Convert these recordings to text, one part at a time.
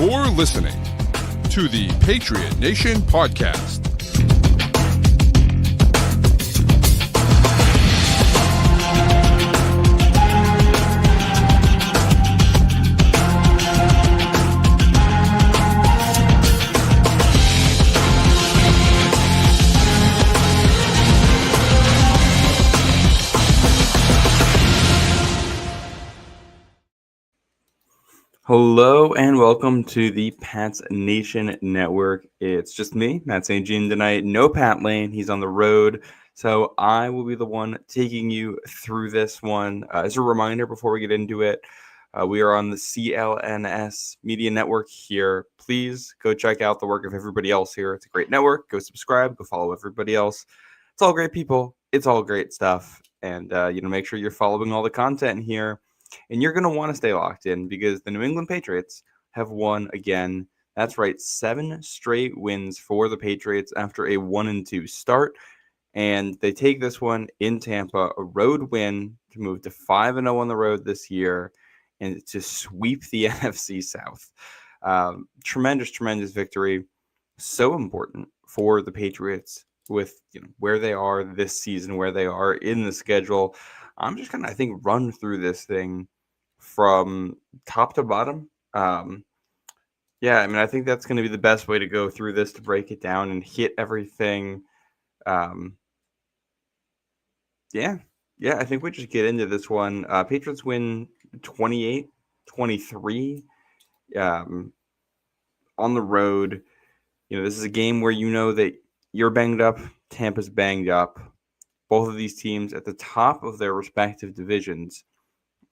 You're listening to the Patriot Nation Podcast. Hello and welcome to the Pats Nation Network. It's just me, Matt St. Jean, tonight. No Pat Lane. He's on the road. So I will be the one taking you through this one. As a reminder, before we get into it, we are on the CLNS Media Network here. Please go check out the work of everybody else here. It's a great network. Go subscribe. Go follow everybody else. It's all great people. It's all great stuff. And, make sure you're following all the content here. And you're going to want to stay locked in because the New England Patriots have won again. That's right, 7 straight wins for the Patriots after a 1-2 start. And they take this one in Tampa, a road win to move to 5-0 on the road this year and to sweep the NFC South. Tremendous victory. So important for the Patriots with where they are this season, where they are in the schedule. I'm just going to, I think, run through this thing from top to bottom. I think that's going to be the best way to go through this, to break it down and hit everything. I think we just get into this one. Patriots win 28-23 on the road. This is a game where that you're banged up, Tampa's banged up. Both of these teams at the top of their respective divisions.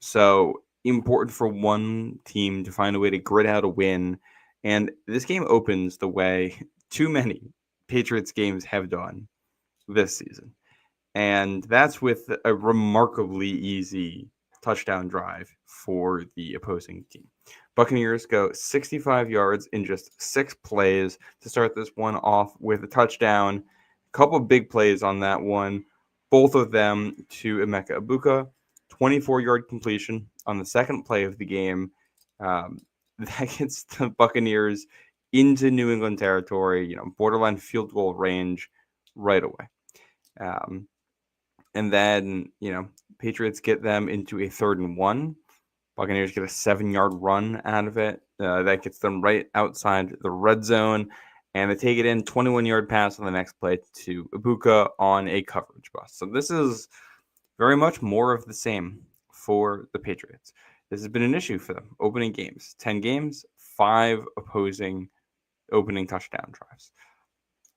So important for one team to find a way to grit out a win. And this game opens the way too many Patriots games have done this season. And that's with a remarkably easy touchdown drive for the opposing team. Buccaneers go 65 yards in just 6 plays to start this one off with a touchdown. A couple of big plays on that one. Both of them to Emeka Egbuka, 24-yard completion on the second play of the game. That gets the Buccaneers into New England territory, borderline field goal range right away. And then, Patriots get them into a 3rd and 1. Buccaneers get a 7-yard run out of it. That gets them right outside the red zone. And they take it in, 21-yard pass on the next play to Egbuka on a coverage bust. So this is very much more of the same for the Patriots. This has been an issue for them. Opening games, 10 games, 5 opposing opening touchdown drives.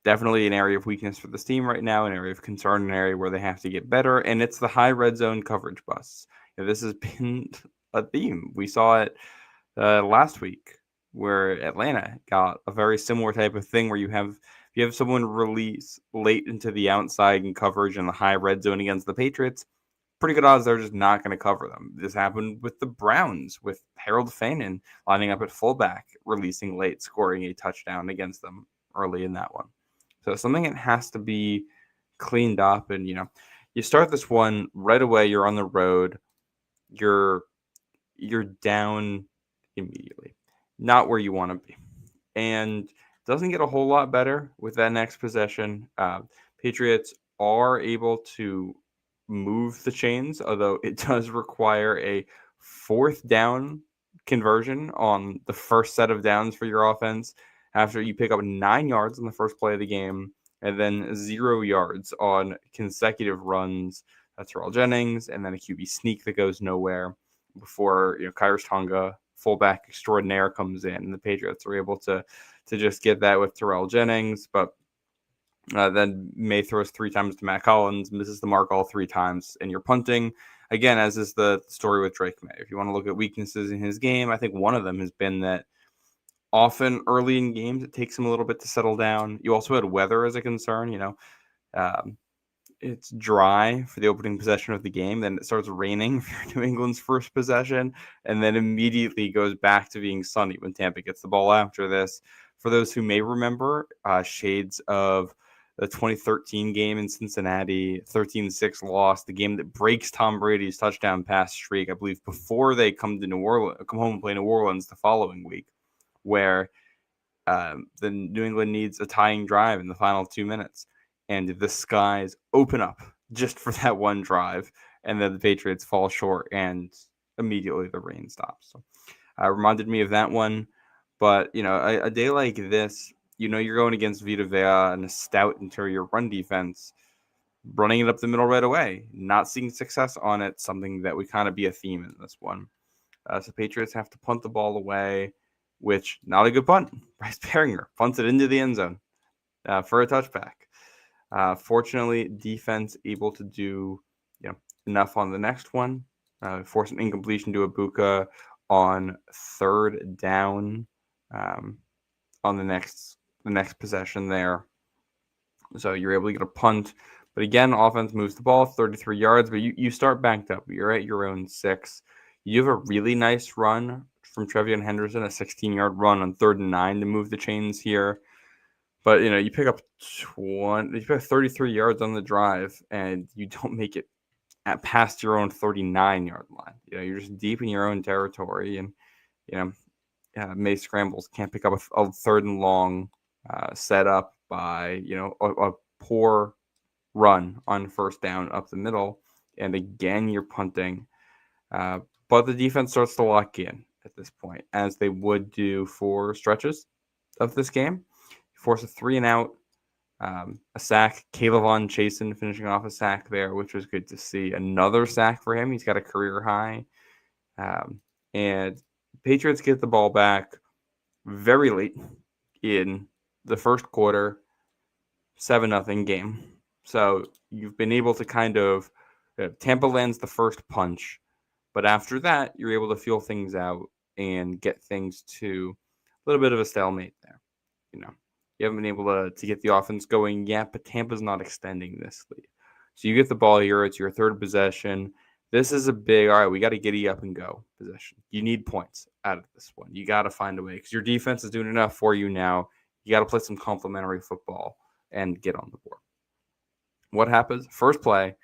Definitely an area of weakness for this team right now, an area of concern, an area where they have to get better. And it's the high red zone coverage busts. This has been a theme. We saw it last week, where Atlanta got a very similar type of thing where you have someone release late into the outside in coverage in the high red zone against the Patriots, pretty good odds they're just not going to cover them. This happened with the Browns, with Harold Fanon lining up at fullback, releasing late, scoring a touchdown against them early in that one. So something that has to be cleaned up. And, you start this one right away, you're on the road, you're down immediately. Not where you want to be. And doesn't get a whole lot better with that next possession. Patriots are able to move the chains, although it does require a 4th down conversion on the first set of downs for your offense after you pick up 9 yards on the first play of the game and then 0 yards on consecutive runs. That's Terrell Jennings, and then a QB sneak that goes nowhere before Kyrus Tonga, fullback extraordinaire, comes in, and the Patriots are able to just get that with Terrell Jennings, but then May throws 3 times to Matt Collins, misses the mark all 3 times, and you're punting. Again, as is the story with Drake May. If you want to look at weaknesses in his game, I think one of them has been that often early in games, it takes him a little bit to settle down. You also had weather as a concern, it's dry for the opening possession of the game, then it starts raining for New England's first possession, and then immediately goes back to being sunny when Tampa gets the ball after this. For those who may remember, shades of the 2013 game in Cincinnati, 13-6 loss, the game that breaks Tom Brady's touchdown pass streak, I believe, before they come home and play New Orleans the following week. where the New England needs a tying drive in the final 2 minutes, and the skies open up just for that one drive, and then the Patriots fall short, and immediately the rain stops. So, reminded me of that one. But, a day like this, you're going against Vita Vea and a stout interior run defense, running it up the middle right away, not seeing success on it, something that would kind of be a theme in this one. So Patriots have to punt the ball away, which not a good punt. Bryce Behringer punts it into the end zone for a touchback. Fortunately, defense able to do enough on the next one. Force an incompletion to Ibuka on third down on the next possession there. So you're able to get a punt. But again, offense moves the ball 33 yards, but you start banked up. You're at your own 6. You have a really nice run from Trevion Henderson, a 16-yard run on 3rd and 9 to move the chains here. But, you pick up 33 yards on the drive, and you don't make it past your own 39-yard line. You're just deep in your own territory, and, May scrambles, can't pick up a 3rd and long set up by, a poor run on 1st down up the middle. And again, you're punting. But the defense starts to lock in at this point, as they would do for stretches of this game. Force a 3 and out, a sack. Kayvon Chasen finishing off a sack there, which was good to see. Another sack for him. He's got a career high. And Patriots get the ball back very late in the first quarter, 7-0 game. So you've been able to kind of Tampa lands the first punch, but after that, you're able to feel things out and get things to a little bit of a stalemate there. You haven't been able to get the offense going yet, but Tampa's not extending this lead. So you get the ball here. It's your 3rd possession. This is a big, all right, we got to giddy up and go possession. You need points out of this one. You got to find a way because your defense is doing enough for you now. You got to play some complementary football and get on the board. What happens? First play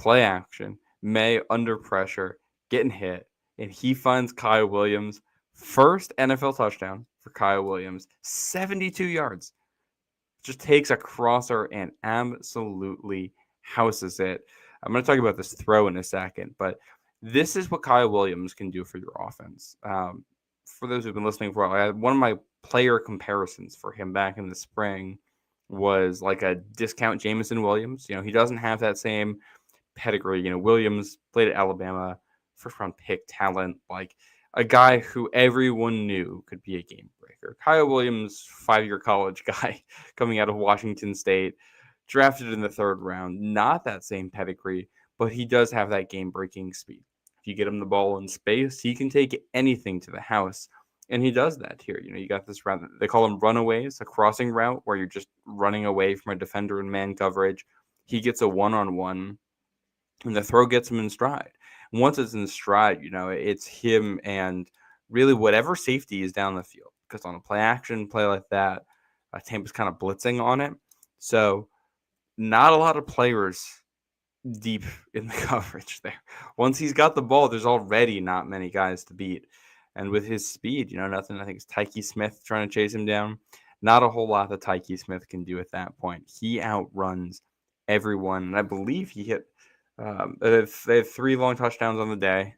action, May under pressure, getting hit, and he finds Kyle Williams. First NFL touchdown for Kyle Williams, 72 yards. Just takes a crosser and absolutely houses it. I'm going to talk about this throw in a second, but this is what Kyle Williams can do for your offense. For those who've been listening for a while, one of my player comparisons for him back in the spring was like a discount Jameson Williams. He doesn't have that same pedigree. Williams played at Alabama, first-round pick talent, like a guy who everyone knew could be a game breaker. Kyle Williams, 5-year college guy coming out of Washington State, drafted in the 3rd round. Not that same pedigree, but he does have that game-breaking speed. If you get him the ball in space, he can take anything to the house, and he does that here. You got this route. They call them runaways, a crossing route where you're just running away from a defender in man coverage. He gets a one-on-one, and the throw gets him in stride. And once it's in stride, it's him and really whatever safety is down the field. Because on a play like that, Tampa's kind of blitzing on it. So not a lot of players deep in the coverage there. Once he's got the ball, there's already not many guys to beat. And with his speed, nothing. I think it's Tyke Smith trying to chase him down. Not a whole lot that Tyke Smith can do at that point. He outruns everyone. And I believe he hit they have 3 long touchdowns on the day,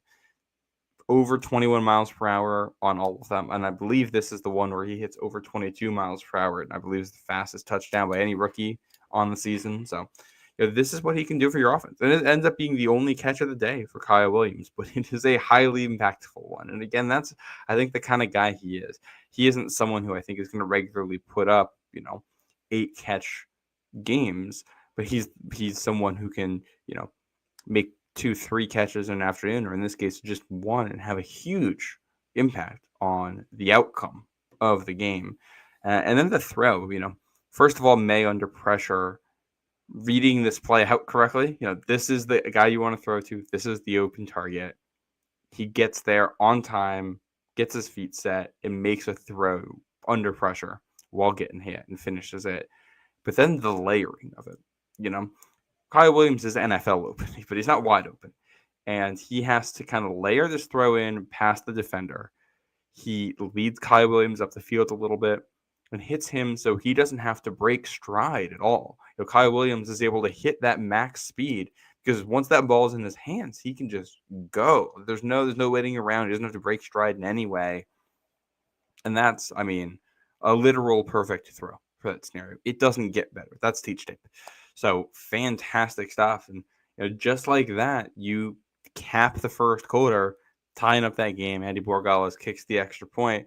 over 21 miles per hour on all of them. And I believe this is the one where he hits over 22 miles per hour. And I believe it's the fastest touchdown by any rookie on the season. So this is what he can do for your offense. And it ends up being the only catch of the day for Kyle Williams, but it is a highly impactful one. And again, that's, I think, the kind of guy he is. He isn't someone who I think is going to regularly put up, 8 catch games, but he's someone who can, make 2-3 catches in an afternoon, or in this case, just 1, and have a huge impact on the outcome of the game. And then the throw, first of all, May under pressure, reading this play out correctly. This is the guy you want to throw to. This is the open target. He gets there on time, gets his feet set, and makes a throw under pressure while getting hit and finishes it. But then the layering of it, Kyle Williams is NFL open, but he's not wide open. And he has to kind of layer this throw in past the defender. He leads Kyle Williams up the field a little bit and hits him so he doesn't have to break stride at all. Kyle Williams is able to hit that max speed because once that ball is in his hands, he can just go. There's no waiting around. He doesn't have to break stride in any way. And that's, a literal perfect throw for that scenario. It doesn't get better. That's teach tape. So fantastic stuff. And just like that, you cap the first quarter, tying up that game. Andy Borgales kicks the extra point,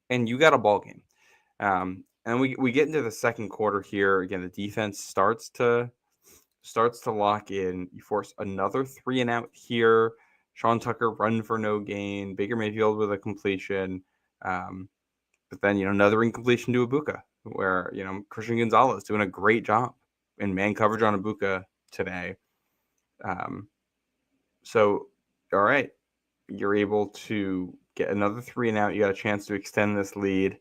and you got a ball game. And we get into the second quarter here. Again, the defense starts to lock in. You force another 3-and-out here. Sean Tucker run for no gain. Baker Mayfield with a completion. But then, another incompletion to Ibuka, where, Christian Gonzalez doing a great job in man coverage on Ibuka today. So, all right, you're able to get another 3-and-out. You got a chance to extend this lead.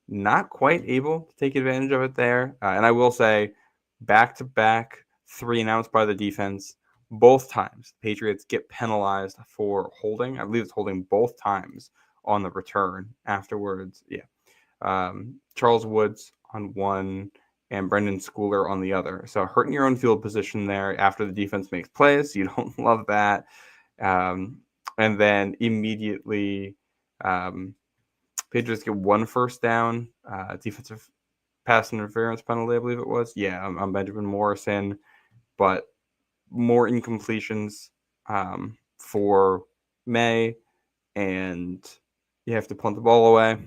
Not quite able to take advantage of it there. And I will say, back-to-back 3-and-outs by the defense. Both times, Patriots get penalized for holding. I believe it's holding both times on the return afterwards. Yeah. Charles Woods on one and Brendan Schooler on the other. So hurting your own field position there after the defense makes plays. You don't love that. And then immediately Patriots get one first down, defensive pass interference penalty, I believe it was. Yeah, on Benjamin Morrison, but more incompletions for May, and you have to punt the ball away.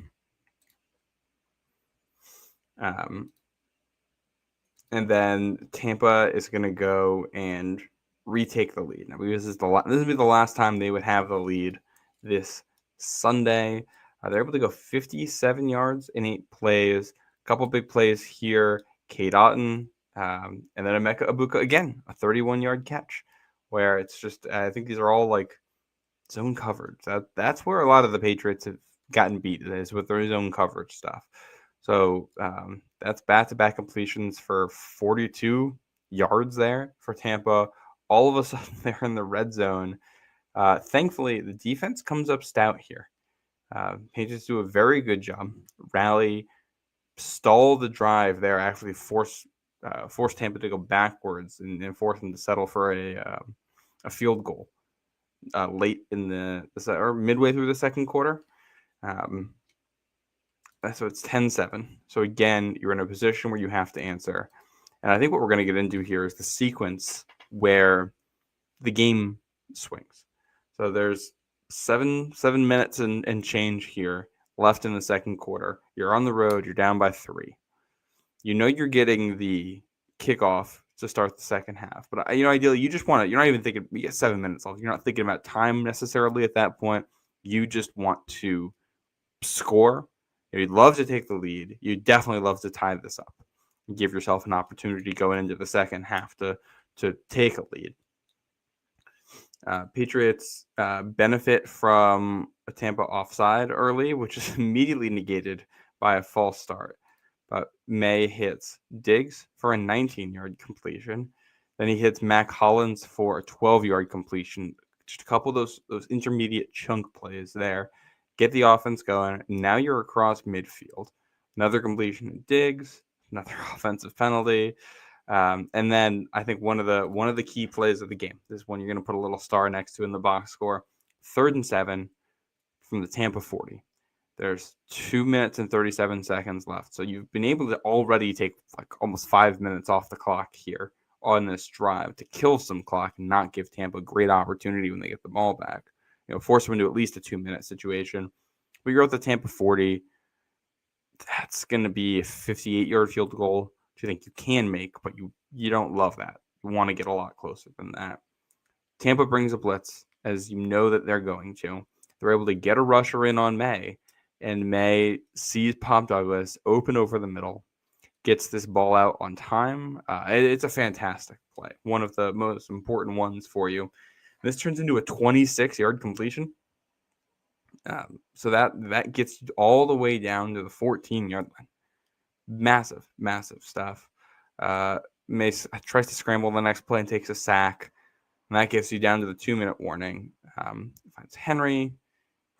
And then Tampa is going to go and retake the lead. Now, this would be the last time they would have the lead this Sunday. They're able to go 57 yards in 8 plays. A couple big plays here. Cade Otton, and then Emeka Ibuka again, a 31-yard catch, where it's just, I think these are all like zone coverage. That's where a lot of the Patriots have gotten beat, is with their zone coverage stuff. So that's back-to-back completions for 42 yards there for Tampa. All of a sudden, they're in the red zone. Thankfully, the defense comes up stout here. Patriots do a very good job. Rally, stall the drive there, actually force Tampa to go backwards and force them to settle for a field goal late in or midway through the second quarter. So it's 10-7. So again, you're in a position where you have to answer. And I think what we're going to get into here is the sequence where the game swings. So there's seven minutes and change here left in the second quarter. You're on the road. You're down by 3. You're getting the kickoff to start the second half. But, ideally, you just want to – you're not even thinking – you get 7 minutes left. You're not thinking about time necessarily at that point. You just want to score. You'd love to take the lead. You'd definitely love to tie this up and give yourself an opportunity going into the second half to take a lead. Patriots benefit from a Tampa offside early, which is immediately negated by a false start. But May hits Diggs for a 19-yard completion. Then he hits Mac Hollins for a 12-yard completion. Just a couple of those intermediate chunk plays there. Get the offense going. Now you're across midfield. Another completion to Diggs. Another offensive penalty. And then I think one of the key plays of the game, this one you're going to put a little star next to in the box score. 3rd and 7 from the Tampa 40. There's 2 minutes and 37 seconds left. So you've been able to already take like almost 5 minutes off the clock here on this drive to kill some clock and not give Tampa a great opportunity when they get the ball back. Force them into at least a 2-minute situation. But you're at the Tampa 40. That's going to be a 58-yard field goal, which I think you can make, but you don't love that. You want to get a lot closer than that. Tampa brings a blitz, as you know that they're going to. They're able to get a rusher in on May, and May sees Pop Douglas open over the middle, gets this ball out on time. It's a fantastic play, one of the most important ones for you. This turns into a 26-yard completion. So that gets you all the way down to the 14-yard line. Massive, massive stuff. Mace tries to scramble the next play and takes a sack. And that gets you down to the 2-minute warning. Finds Henry,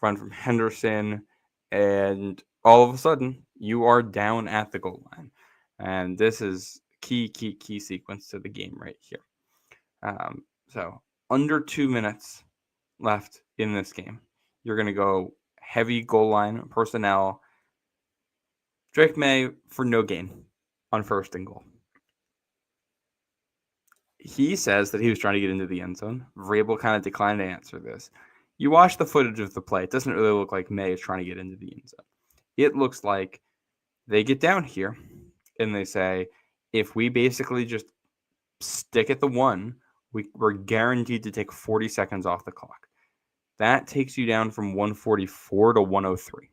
run from Henderson, and all of a sudden you are down at the goal line. And this is key sequence to the game right here. So under 2 minutes left in this game, you're going to go heavy goal line personnel. Drake May for no gain on first and goal. He says that he was trying to get into the end zone. Vrabel kind of declined to answer this. You watch the footage of the play. It doesn't really look like May is trying to get into the end zone. It looks like they get down here and they say, if we basically just stick at the 1, we're guaranteed to take 40 seconds off the clock. That takes you down from 144 to 103.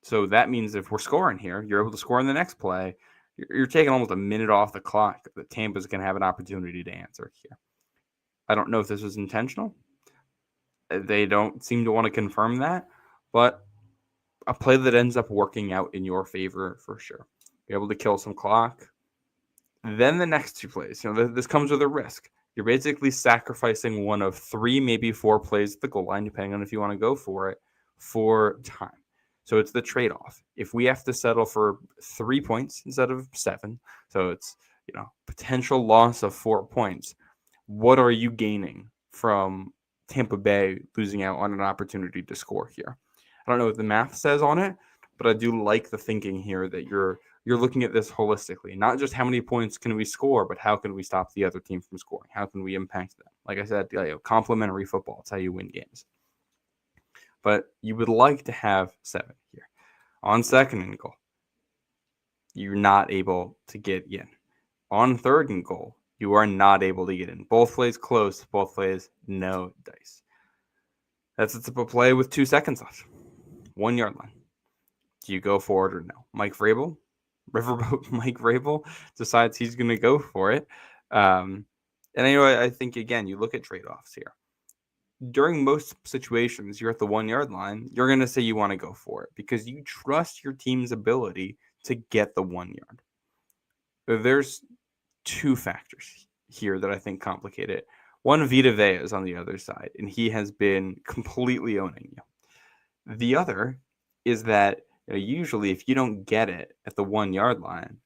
So that means if we're scoring here, you're able to score in the next play. You're taking almost a minute off the clock that Tampa's going to have an opportunity to answer here. I don't know if this was intentional. They don't seem to want to confirm that, but a play that ends up working out in your favor for sure. You're able to kill some clock. Then the next 2 plays, this comes with a risk. You're basically sacrificing one of 3, maybe 4 plays at the goal line, depending on if you want to go for it, for time. So it's the trade-off. If we have to settle for 3 points instead of 7, so it's potential loss of 4 points, what are you gaining from Tampa Bay losing out on an opportunity to score here? I don't know what the math says on it, but I do like the thinking here that you're looking at this holistically. Not just how many points can we score, but how can we stop the other team from scoring? How can we impact them? Like I said, complementary football. It's how you win games. But you would like to have 7 here. On second and goal, you're not able to get in. On third and goal, you are not able to get in. Both plays close, both plays no dice. That's a typical play with 2 seconds left. 1 yard line. Do you go for it or no? Mike Vrabel, Riverboat Mike Vrabel decides he's going to go for it. And anyway, I think, again, you look at trade-offs here. During most situations, you're at the 1 yard line, you're going to say you want to go for it because you trust your team's ability to get the 1 yard. There's 2 factors here that I think complicate it. One, Vita Vea is on the other side, and he has been completely owning you. The other is that usually if you don't get it at the 1 yard line,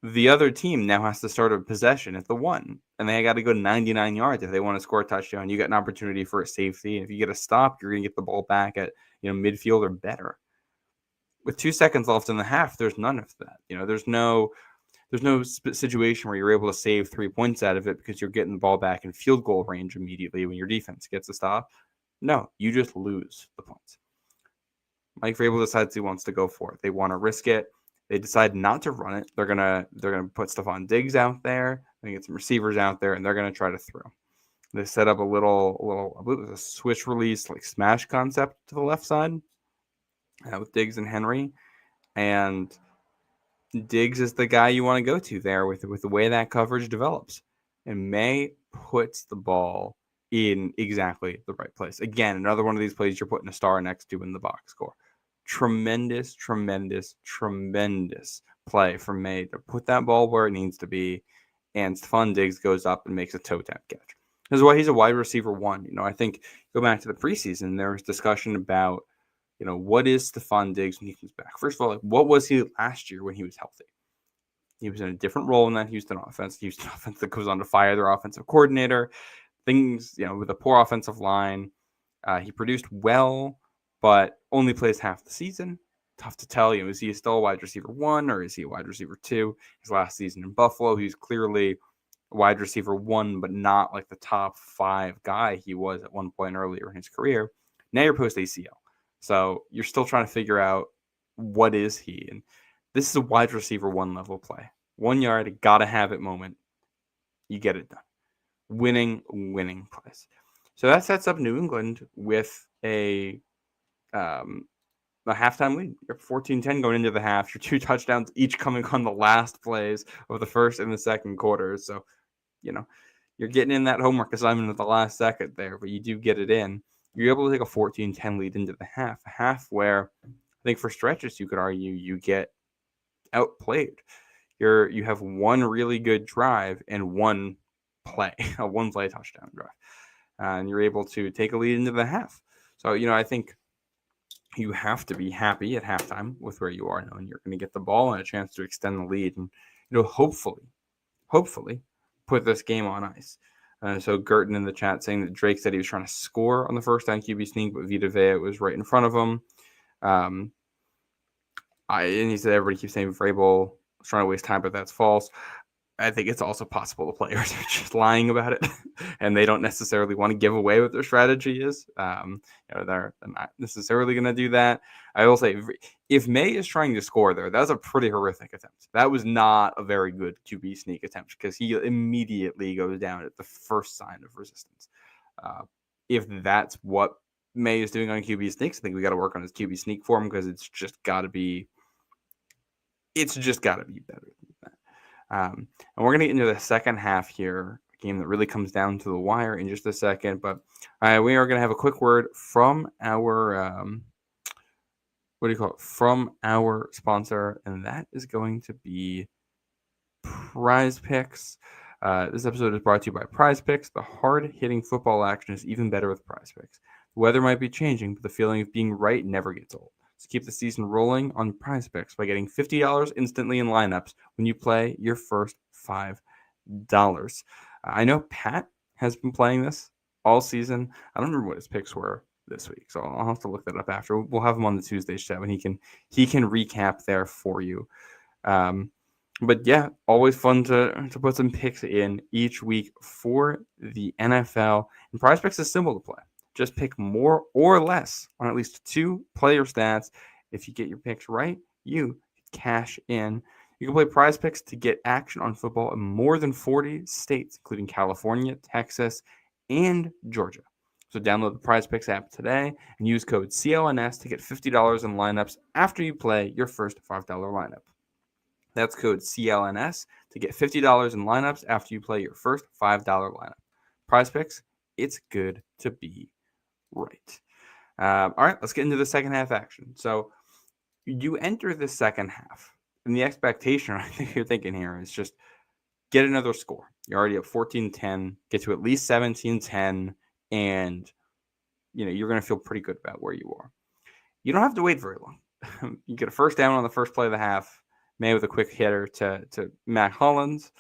the other team now has to start a possession at the 1, and they got to go 99 yards if they want to score a touchdown. You got an opportunity for a safety, and if you get a stop, you're going to get the ball back at midfield or better. With 2 seconds left in the half, there's none of that. There's no situation where you're able to save 3 points out of it because you're getting the ball back in field goal range immediately when your defense gets a stop. No, you just lose the points. Mike Vrabel decides he wants to go for it. They want to risk it. They decide not to run it. They're gonna put Stephon Diggs out there. They get some receivers out there, and they're gonna try to throw. They set up a little I believe it was a switch release like smash concept to the left side with Diggs and Henry, and Diggs is the guy you want to go to there with the way that coverage develops. And May puts the ball in exactly the right place. Again, another one of these plays you're putting a star next to in the box score. Tremendous play from May to put that ball where it needs to be, and Stephon Diggs goes up and makes a toe tap catch. This is why he's a wide receiver 1. I think go back to the preseason, there was discussion about, what is Stephon Diggs when he comes back? First of all, what was he last year when he was healthy? He was in a different role in that Houston offense. The Houston offense that goes on to fire their offensive coordinator. Things, with a poor offensive line. He produced well, but only plays half the season. Tough to tell. Is he still a wide receiver 1 or is he a wide receiver 2? His last season in Buffalo, he's clearly a wide receiver 1, but not like the top 5 guy he was at one point earlier in his career. Now you're post ACL. So you're still trying to figure out what is he. And this is a wide receiver 1 level play. 1 yard, gotta have it moment. You get it done. Winning plays. So that sets up New England with a halftime lead. You're 14-10 going into the half. Your 2 touchdowns each coming on the last plays of the first and the second quarter. So, you're getting in that homework assignment at the last second there, but you do get it in. You're able to take a 14-10 lead into the half. A half where I think for stretches you could argue you get outplayed. You have one really good drive and one play, a one-play touchdown drive. And you're able to take a lead into the half. So, I think you have to be happy at halftime with where you are now, and you're going to get the ball and a chance to extend the lead, and hopefully, put this game on ice. So Gerton in the chat saying that Drake said he was trying to score on the first down QB sneak, but Vita Vea was right in front of him. And he said everybody keeps saying Vrabel was trying to waste time, but that's false. I think it's also possible the players are just lying about it, and they don't necessarily want to give away what their strategy is. They're not necessarily going to do that. I will say, if May is trying to score there, that's a pretty horrific attempt. That was not a very good QB sneak attempt because he immediately goes down at the first sign of resistance. If that's what May is doing on QB sneaks, I think we got to work on his QB sneak for him because it's just got to be better than that. And we're going to get into the second half here, a game that really comes down to the wire in just a second. But we are going to have a quick word from our from our sponsor, and that is going to be Prize Picks. This episode is brought to you by Prize Picks. The hard-hitting football action is even better with Prize Picks. The weather might be changing, but the feeling of being right never gets old. So keep the season rolling on Prize Picks by getting $50 instantly in lineups when you play your first $5. I know Pat has been playing this all season. I don't remember what his picks were this week, so I'll have to look that up after. We'll have him on the Tuesday show, and he can recap there for you. But yeah, always fun to put some picks in each week for the NFL. And Prize Picks is simple to play. Just pick more or less on at least 2 player stats. If you get your picks right, you cash in. You can play Prize Picks to get action on football in more than 40 states, including California, Texas, and Georgia. So download the Prize Picks app today and use code CLNS to get $50 in lineups after you play your first $5 lineup. That's code CLNS to get $50 in lineups after you play your first $5 lineup. Prize Picks, it's good to be right. All right, let's get into the second half action. So you enter the second half, and the expectation, I think you're thinking here, is just get another score. You're already at 14-10, get to at least 17-10, and you're going to feel pretty good about where you are. You don't have to wait very long. You get a first down on the first play of the half, May with a quick hitter to Matt Hollins,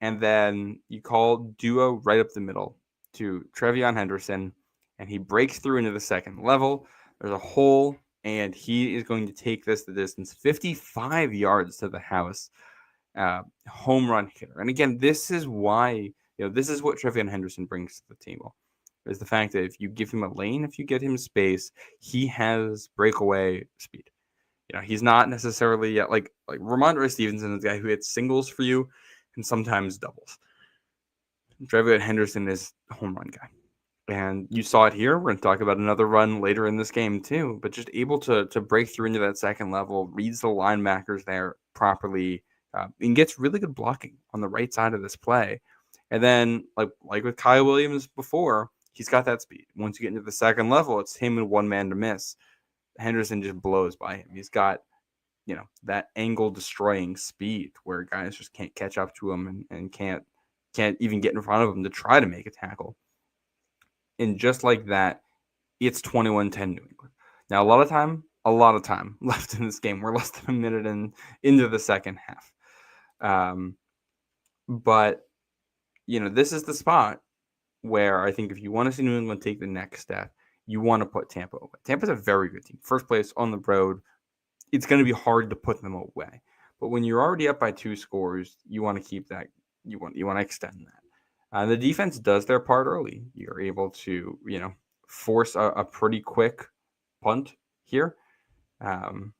and then you call duo right up the middle to Trevion Henderson, and he breaks through into the second level. There's a hole, and he is going to take this the distance, 55 yards to the house. Home run hitter. And again, this is why, this is what Trevion Henderson brings to the table, is the fact that if you give him a lane, if you get him space, he has breakaway speed. He's not necessarily like Ramondre Stevenson is a guy who hits singles for you and sometimes doubles. Trevion Henderson is a home run guy. And you saw it here. We're going to talk about another run later in this game too, but just able to break through into that second level, reads the linebackers there properly, and gets really good blocking on the right side of this play. And then, like with Kyle Williams before, he's got that speed. Once you get into the second level, it's him and one man to miss. Henderson just blows by him. He's got, that angle destroying speed where guys just can't catch up to him and can't even get in front of him to try to make a tackle. And just like that, it's 21-10 New England. Now, a lot of time left in this game. We're less than a minute into the second half. But, this is the spot where I think if you want to see New England take the next step, you want to put Tampa away. Tampa's a very good team. First place on the road. It's going to be hard to put them away. But when you're already up by 2 scores, you want to keep that. You want to extend that. The defense does their part early. You're able to, force a pretty quick punt here. Get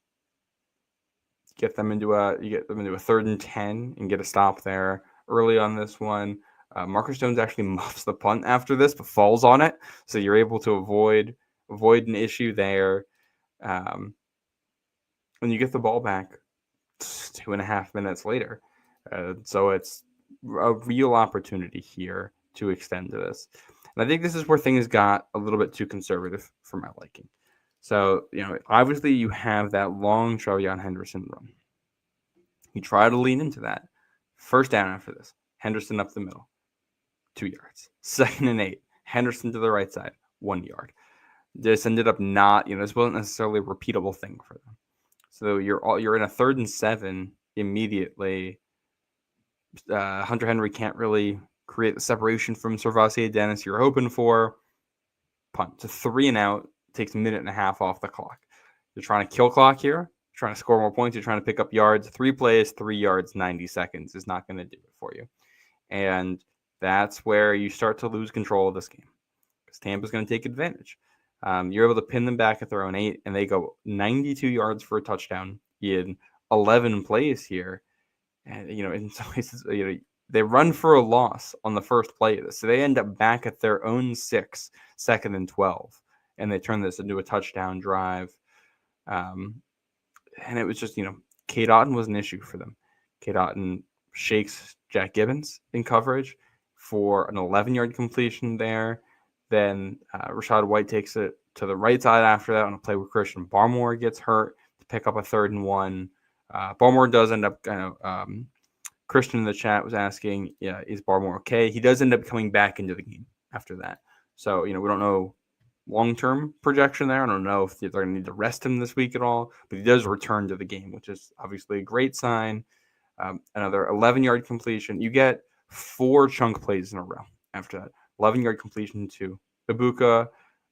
them into a 3rd and 10 and get a stop there early on this one. Marcus Jones actually muffs the punt after this, but falls on it. So you're able to avoid an issue there. And you get the ball back 2.5 minutes later. So it's a real opportunity here to extend to this. And I think this is where things got a little bit too conservative for my liking. So, obviously you have that long Trevion Henderson run. You try to lean into that. First down after this. Henderson up the middle. 2 yards. 2nd and 8. Henderson to the right side. 1 yard. This ended up not, this wasn't necessarily a repeatable thing for them. So you're in a 3rd and 7 immediately. Hunter Henry can't really create the separation from Servassier Dennis you're hoping for. Punt to 3 and out, takes a minute and a half off the clock. You're trying to kill clock here. You're trying to score more points. You're trying to pick up yards. 3 plays, 3 yards, 90 seconds is not going to do it for you. And that's where you start to lose control of this game because Tampa's going to take advantage. You're able to pin them back at their own 8, and they go 92 yards for a touchdown in 11 plays here. And, in some cases, they run for a loss on the first play of this. So they end up back at their own 6, 2nd and 12, and they turn this into a touchdown drive. And it was just, Cade Otton was an issue for them. Cade Otton shakes Jack Gibbons in coverage for an 11-yard completion there. Then Rachaad White takes it to the right side after that on a play where Christian Barmore gets hurt to pick up a 3rd and 1. Barmore does end up Christian in the chat was asking, is Barmore okay? He does end up coming back into the game after that. So, we don't know long-term projection there. I don't know if they're going to need to rest him this week at all, but he does return to the game, which is obviously a great sign. Another 11-yard completion. You get 4 chunk plays in a row after that. 11-yard completion to Ibuka,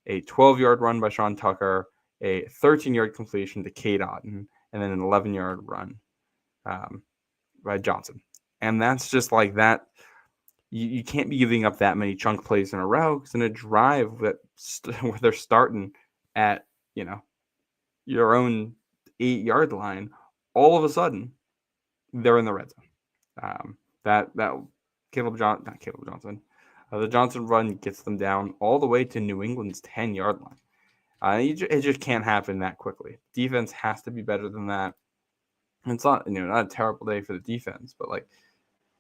a 12-yard run by Sean Tucker, a 13-yard completion to Cade Otton, and then an 11-yard run by Johnson. And that's just like that. You can't be giving up that many chunk plays in a row because in a drive where they're starting at, your own 8-yard line, all of a sudden they're in the red zone. The Johnson run gets them down all the way to New England's 10-yard line. It just can't happen that quickly. Defense has to be better than that. And it's not, not a terrible day for the defense, but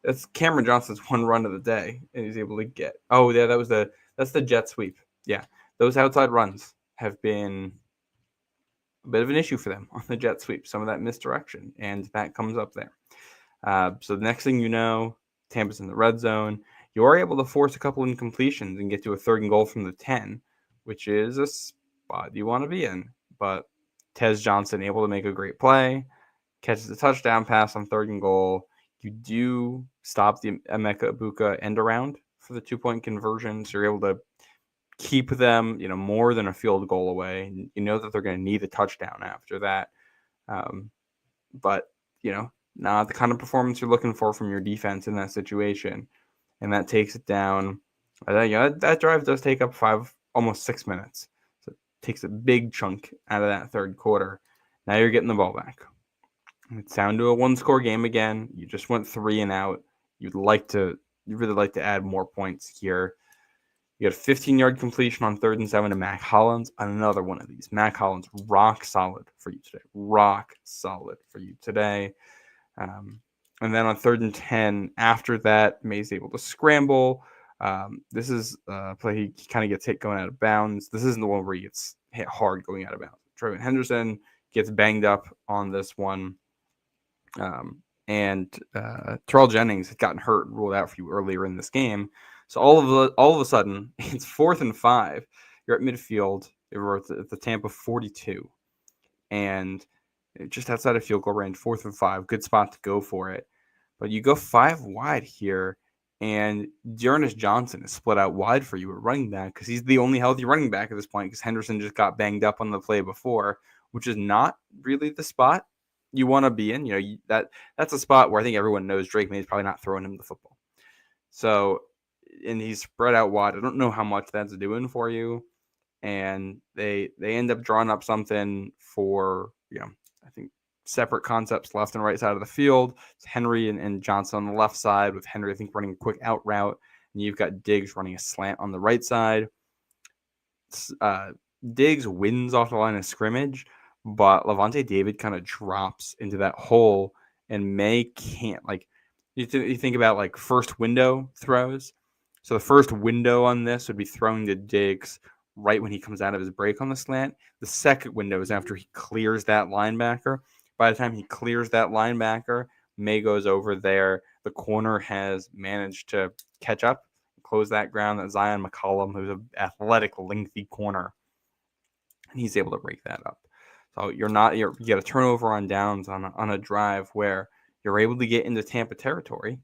that's Cameron Johnson's one run of the day, and he's able to get. Oh yeah, that's the jet sweep. Yeah, those outside runs have been a bit of an issue for them on the jet sweep. Some of that misdirection, and that comes up there. So the next thing you know, Tampa's in the red zone. You are able to force a couple incompletions and get to a 3rd and goal from the 10, which is a spot you want to be in. But Tez Johnson able to make a great play, catches a touchdown pass on 3rd and goal. You do stop the Emeka Ibuka end around for the 2-point conversion, so you're able to keep them, more than a field goal away. You know that they're going to need a touchdown after that. But, not the kind of performance you're looking for from your defense in that situation. And that takes it down. That drive does take up almost 6 minutes. So it takes a big chunk out of that 3rd quarter. Now you're getting the ball back. It's down to a 1-score game again. You just went 3 and out. You'd really like to add more points here. You got a 15-yard completion on 3rd and 7 to Mac Hollins. Another one of these. Mac Hollins, rock solid for you today. Rock solid for you today. And then on 3rd and 10, after that, May's able to scramble. This is a play he kind of gets hit going out of bounds. This isn't the one where he gets hit hard going out of bounds. Trevin Henderson gets banged up on this one. And Terrell Jennings had gotten hurt and ruled out for you earlier in this game. So all of a sudden, it's 4th and 5. You're at midfield. You're at the Tampa 42. And just outside of field goal range, 4th and 5. Good spot to go for it. But you go 5 wide here, and Dearness Johnson is split out wide for you at running back because he's the only healthy running back at this point because Henderson just got banged up on the play before, which is not really the spot you want to be in. That's a spot where I think everyone knows Drake May is probably not throwing him the football. So, and he's spread out wide. I don't know how much that's doing for you. And they end up drawing up something for, I think separate concepts left and right side of the field. It's Henry and Johnson on the left side with Henry, I think, running a quick out route. And you've got Diggs running a slant on the right side. Diggs wins off the line of scrimmage, but Levante David kind of drops into that hole, and May can't. You think about first window throws. So the first window on this would be throwing to Diggs right when he comes out of his break on the slant. The second window is after he clears that linebacker. By the time he clears that linebacker, May goes over there. The corner has managed to catch up, close that ground. That Zion McCollum, who's an athletic, lengthy corner, and he's able to break that up. So you get a turnover on downs on a drive where you're able to get into Tampa territory.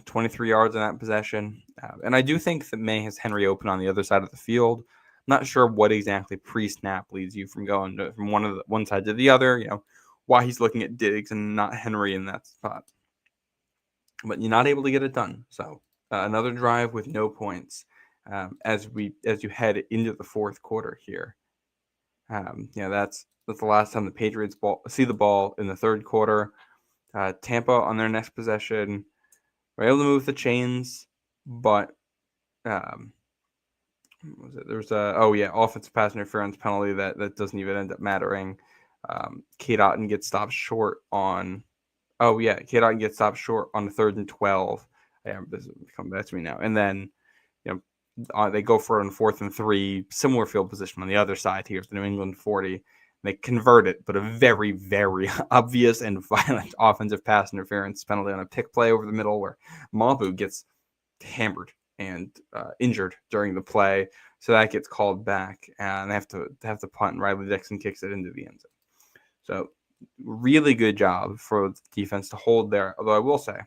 23 yards on that possession. And I do think that May has Henry open on the other side of the field. Not sure what exactly pre-snap leads you from going from one side to the other, why he's looking at Diggs and not Henry in that spot. But you're not able to get it done. So another drive with no points as you head into the fourth quarter here. That's the last time the Patriots see the ball in the third quarter. Tampa on their next possession were able to move the chains, but there's offensive pass interference penalty that doesn't even end up mattering. Kate Otten gets stopped short on. Kate Otten gets stopped short on the 3rd and 12. This is coming back to me now, and then they go for it on 4th and 3, similar field position on the other side here, the New England 40. They convert it, but a very, very obvious and violent offensive pass interference penalty on a pick play over the middle where Mabu gets hammered and injured during the play. So that gets called back, and they have to punt, and Riley Dixon kicks it into the end zone. So really good job for the defense to hold there. Although I will say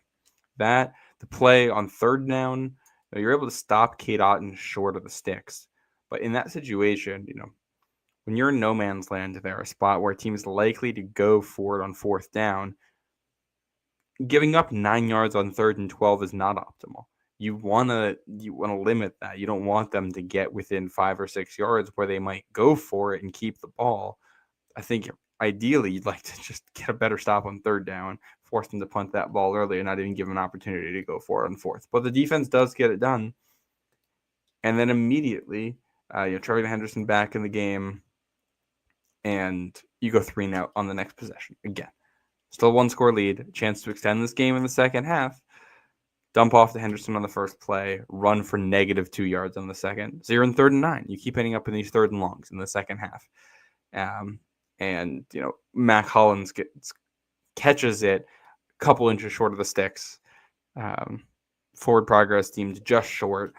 that the play on 3rd down, you're able to stop Kate Otten short of the sticks. But in that situation, when you're in no man's land there, a spot where a team is likely to go for it on 4th down, giving up 9 yards on 3rd and 12 is not optimal. You want to limit that. You don't want them to get within 5 or 6 yards where they might go for it and keep the ball. I think ideally you'd like to just get a better stop on 3rd down, force them to punt that ball early, and not even give them an opportunity to go for it on 4th. But the defense does get it done. And then immediately, Trevor Henderson back in the game, and you go 3-and-out on the next possession. Again, still 1-score lead, chance to extend this game in the second half. Dump off to Henderson on the first play, run for -2 yards on the second. So you're in 3rd and 9. You keep ending up in these 3rd and longs in the second half. Mac Hollins catches it a couple inches short of the sticks. Forward progress deemed just short.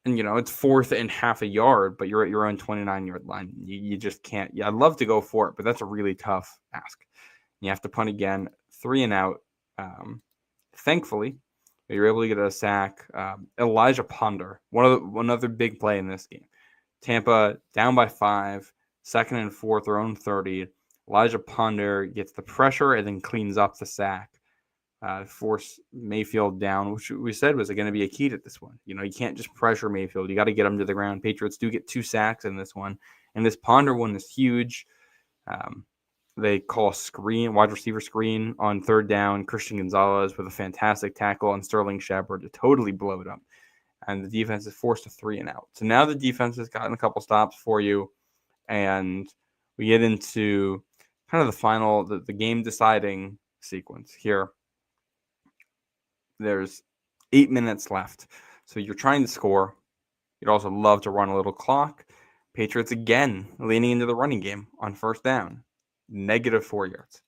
And, it's 4th and half a yard, but you're at your own 29-yard line. You just can't. Yeah, I'd love to go for it, but that's a really tough ask. You have to punt again, 3-and-out. Thankfully, you're able to get a sack. Elijah Ponder, another big play in this game. Tampa down by 5, 2nd and 4th, their own 30. Elijah Ponder gets the pressure and then cleans up the sack. Force Mayfield down, which we said was going to be a key to this one. You can't just pressure Mayfield. You got to get him to the ground. Patriots do get 2 sacks in this one. And this Ponder one is huge. They call a screen, wide receiver screen on 3rd down. Christian Gonzalez with a fantastic tackle on Sterling Shepard to totally blow it up. And the defense is forced to 3-and-out. So now the defense has gotten a couple stops for you. And we get into kind of the final, the game deciding sequence here. There's 8 minutes left. So you're trying to score. You'd also love to run a little clock. Patriots again leaning into the running game on 1st down. -4 yards.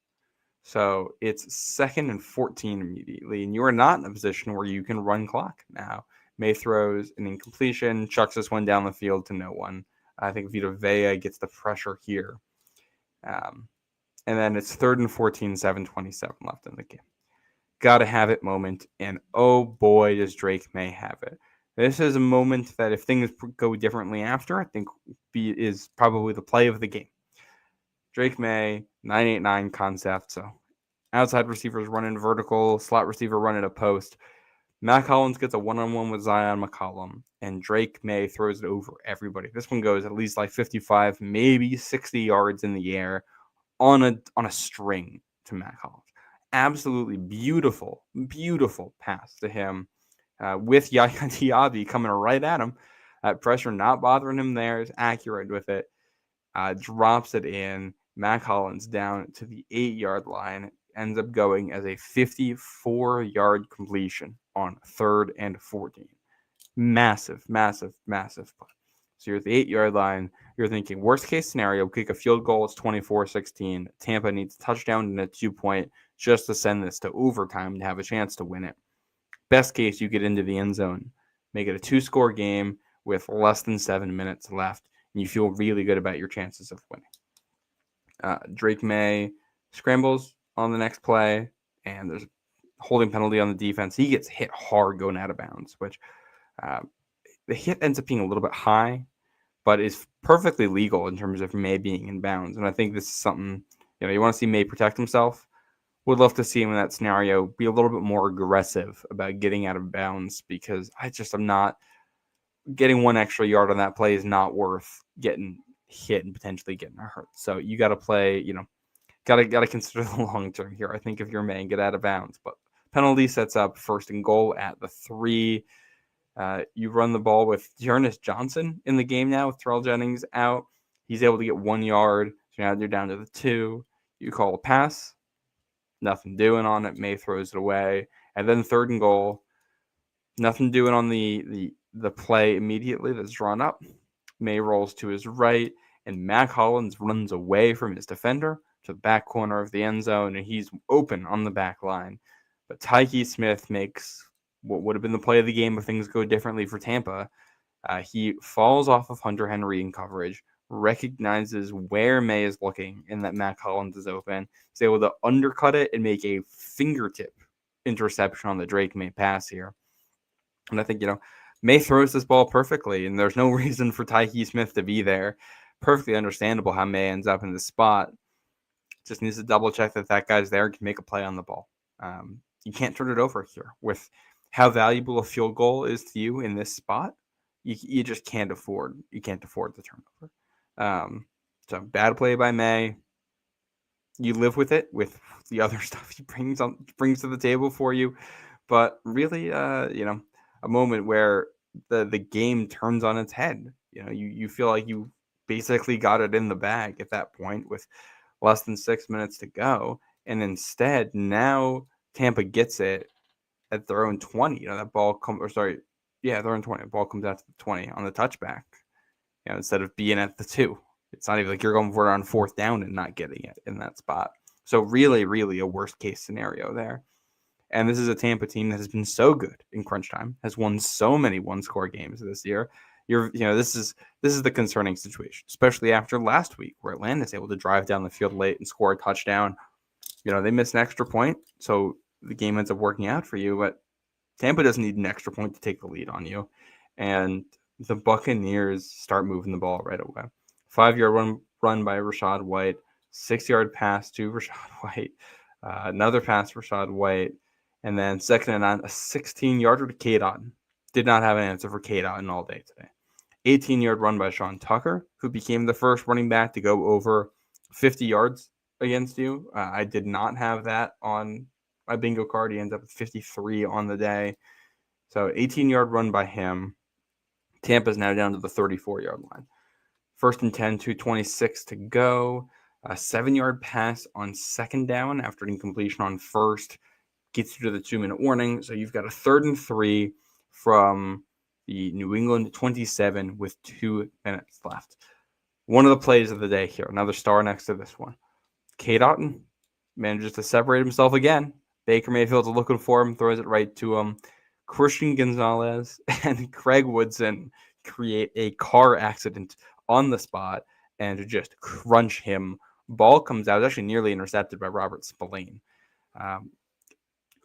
So it's 2nd and 14 immediately. And you are not in a position where you can run clock now. May throws an incompletion, chucks this one down the field to no one. I think Vita Vea gets the pressure here. And then it's 3rd and 14, 7:27 left in the game. Gotta have it moment, and oh boy, does Drake May have it. This is a moment that if things go differently after, I think is probably the play of the game. Drake May, 9-8-9 concept, so outside receivers running vertical, slot receiver running a post. Mac Hollins gets a one-on-one with Zion McCollum, and Drake May throws it over everybody. This one goes at least like 55, maybe 60 yards in the air on a string to Mac Hollins. Absolutely beautiful, beautiful pass to him with Yaya Diaby coming right at him. Pressure not bothering him there. Is accurate with it. Drops it in. Mac Hollins down to the 8-yard line. Ends up going as a 54-yard completion on 3rd and 14. Massive, massive, massive play. So you're at the 8-yard line. You're thinking, worst case scenario, kick a field goal. It's 24-16. Tampa needs a touchdown and a 2-point just to send this to overtime to have a chance to win it. Best case, you get into the end zone. Make it a 2-score game with less than 7 minutes left. and you feel really good about your chances of winning. Drake May scrambles on the next play, and there's a holding penalty on the defense. He gets hit hard going out of bounds, which the hit ends up being a little bit high, but is perfectly legal in terms of May being in bounds. And I think this is something, you want to see May protect himself. Would love to see him in that scenario be a little bit more aggressive about getting out of bounds, because I'm not getting 1 extra yard on that play is not worth getting hit and potentially getting hurt. So you got to play, got to consider the long term here. I think if you're May, get out of bounds, but penalty sets up 1st and goal at the 3. You run the ball with Ernest Johnson in the game now with Terrell Jennings out. He's able to get 1 yard. So now they're down to the 2. You call a pass. Nothing doing on it. May throws it away. And then 3rd and goal. Nothing doing on the play immediately that's drawn up. May rolls to his right, and Mac Hollins runs away from his defender to the back corner of the end zone, and he's open on the back line. But Tyke Smith makes what would have been the play of the game if things go differently for Tampa. He falls off of Hunter Henry in coverage, recognizes where May is looking and that Mac Hollins is open. He's able to undercut it and make a fingertip interception on the Drake May pass here. And I think, May throws this ball perfectly, and there's no reason for Tyke Smith to be there. Perfectly understandable how May ends up in this spot. Just needs to double check that guy's there and can make a play on the ball. You can't turn it over here. With how valuable a field goal is to you in this spot, you just can't afford. You can't afford the turnover. So bad play by May. You live with it with the other stuff he brings to the table for you, but really, a moment where the game turns on its head. You feel like you basically got it in the bag at that point with less than 6 minutes to go, and instead now Tampa gets it at their own 20. That ball their own 20. The ball comes out to the 20 on the touchback. Instead of being at the 2. It's not even like you're going for it on 4th down and not getting it in that spot. So really, really a worst case scenario there. And this is a Tampa team that has been so good in crunch time, has won so many 1-score games this year. This is the concerning situation, especially after last week where Atlanta's able to drive down the field late and score a touchdown. They missed an extra point, so the game ends up working out for you. But Tampa doesn't need an extra point to take the lead on you, and the Buccaneers start moving the ball right away. 5-yard run by Rachaad White, 6-yard pass to Rachaad White, another pass for Rachaad White. And then 2nd and 9, a 16-yarder to Cade Otton. Did not have an answer for Cade Otton all day today. 18-yard run by Sean Tucker, who became the first running back to go over 50 yards against you. I did not have that on my bingo card. He ends up with 53 on the day. So 18-yard run by him. Tampa's now down to the 34-yard line. 1st and 10, 2:26 to go. A 7-yard pass on 2nd down after an incompletion on 1st. Gets you to the 2-minute warning. So you've got a 3rd and 3 from the New England 27 with 2 minutes left. One of the plays of the day here. Another star next to this one. Cade Otton manages to separate himself again. Baker Mayfield's looking for him, throws it right to him. Christian Gonzalez and Craig Woodson create a car accident on the spot and to just crunch him. Ball comes out. It's actually nearly intercepted by Robert Spillane.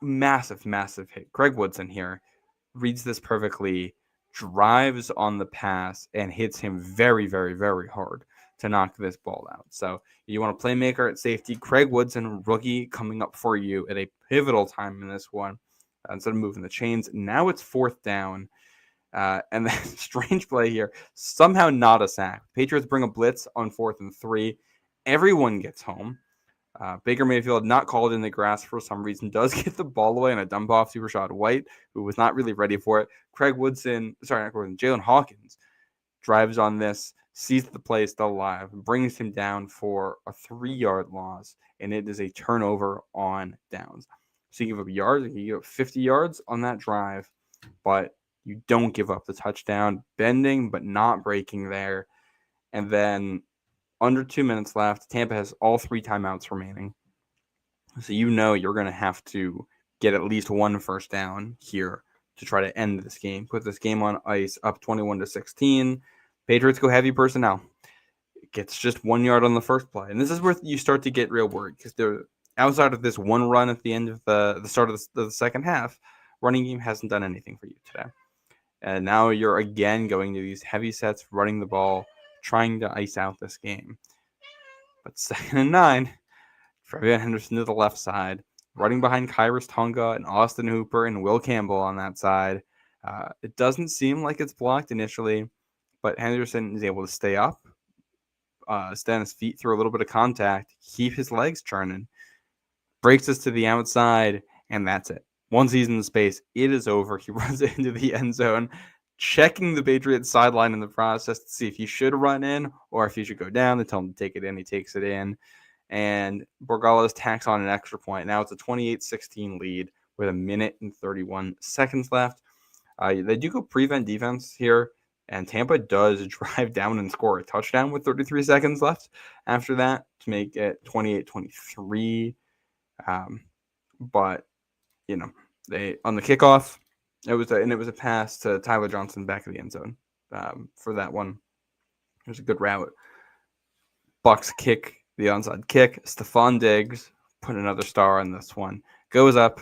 Massive hit. Craig Woodson here reads this perfectly, drives on the pass, and hits him very, very, very hard to knock this ball out. So you want a playmaker at safety. Craig Woodson, rookie, coming up for you at a pivotal time in this one. Instead of moving the chains, now it's 4th down. And then strange play here. Somehow not a sack. Patriots bring a blitz on 4th and 3. Everyone gets home. Baker Mayfield, not called in the grass for some reason, does get the ball away on a dump off to Rachaad White, who was not really ready for it. Jalen Hawkins drives on this, sees the play still alive, brings him down for a 3-yard loss, and it is a turnover on downs. So you give up yards, you give up 50 yards on that drive, but you don't give up the touchdown, bending but not breaking there. And then under 2 minutes left, Tampa has all 3 timeouts remaining. So you're going to have to get at least 1 first down here to try to end this game, put this game on ice up 21-16. Patriots go heavy personnel. It gets just 1 yard on the first play. And this is where you start to get real worried because they're outside of this one run at the end of the start of the second half. Running game hasn't done anything for you today. And now you're again going to these heavy sets, running the ball, trying to ice out this game. But 2nd and 9, Trevion Henderson to the left side, running behind Kyrus Tonga and Austin Hooper and Will Campbell on that side. It doesn't seem like it's blocked initially, but Henderson is able to stay up, stay on his feet through a little bit of contact, keep his legs churning, breaks us to the outside, and that's it. Once he's in the space, it is over. He runs into the end zone, checking the Patriots sideline in the process to see if he should run in or if he should go down. They tell him to take it in. He takes it in. And Borgales tacks on an extra point. Now it's a 28-16 lead with 1 minute and 31 seconds left. They do go prevent defense here, and Tampa does drive down and score a touchdown with 33 seconds left after that to make it 28-23. But, they on the kickoff, it was a pass to Tyler Johnson back of the end zone for that one. It was a good route. Bucks kick, the onside kick. Stephon Diggs put another star on this one. Goes up,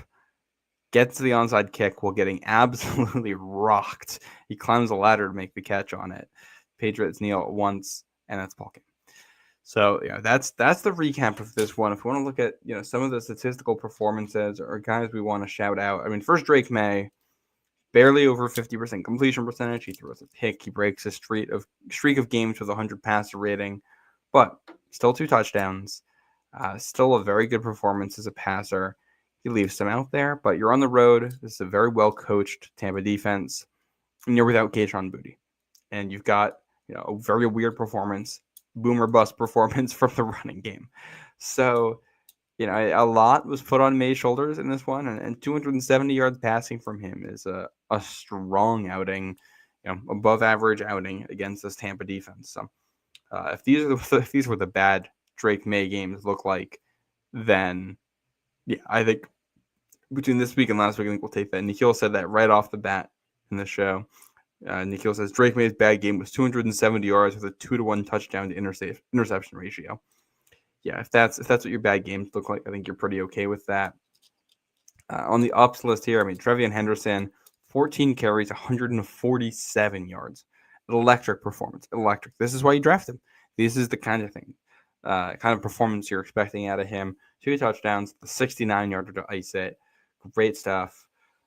gets the onside kick while getting absolutely rocked. He climbs a ladder to make the catch on it. Patriots kneel at once, and that's ball game. So that's the recap of this one. If we want to look at some of the statistical performances or guys we want to shout out, I mean, first Drake May, barely over 50% completion percentage. He throws a pick. He breaks a streak of games with 100 passer rating, but still 2 touchdowns. Still a very good performance as a passer. He leaves some out there, but you're on the road. This is a very well coached Tampa defense, and you're without Kayshon Boutte, and you've got a very weird performance. Boomer bust performance from the running game. So, a lot was put on May's shoulders in this one, and 270 yards passing from him is a strong outing, above average outing against this Tampa defense. So, if these were the bad Drake May games look like, then I think between this week and last week, I think we'll take that. Nikhil said that right off the bat in the show. Nikhil says Drake May's bad game was 270 yards with a 2-to-1 touchdown to interception ratio. Yeah, if that's what your bad games look like, I think you're pretty okay with that. On the ups list here, I mean, Trevion Henderson, 14 carries, 147 yards. Electric performance. Electric. This is why you draft him. This is the kind of performance you're expecting out of him. 2 touchdowns, the 69-yarder to ice it. Great stuff.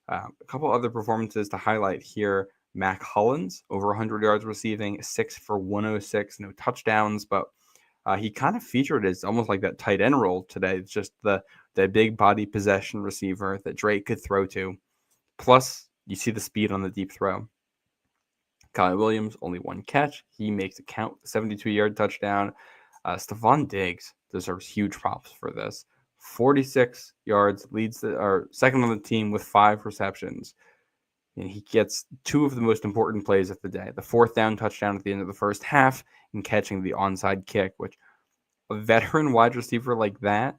A couple other performances to highlight here. Mac Hollins, over 100 yards receiving, 6 for 106, no touchdowns, but he kind of featured as almost like that tight end role today. It's just the big body possession receiver that Drake could throw to. Plus, you see the speed on the deep throw. Kyle Williams, only 1 catch. He makes it count, 72-yard touchdown. Stephon Diggs deserves huge props for this. 46 yards, second on the team with 5 receptions. And he gets 2 of the most important plays of the day. The 4th down touchdown at the end of the first half and catching the onside kick, which a veteran wide receiver like that,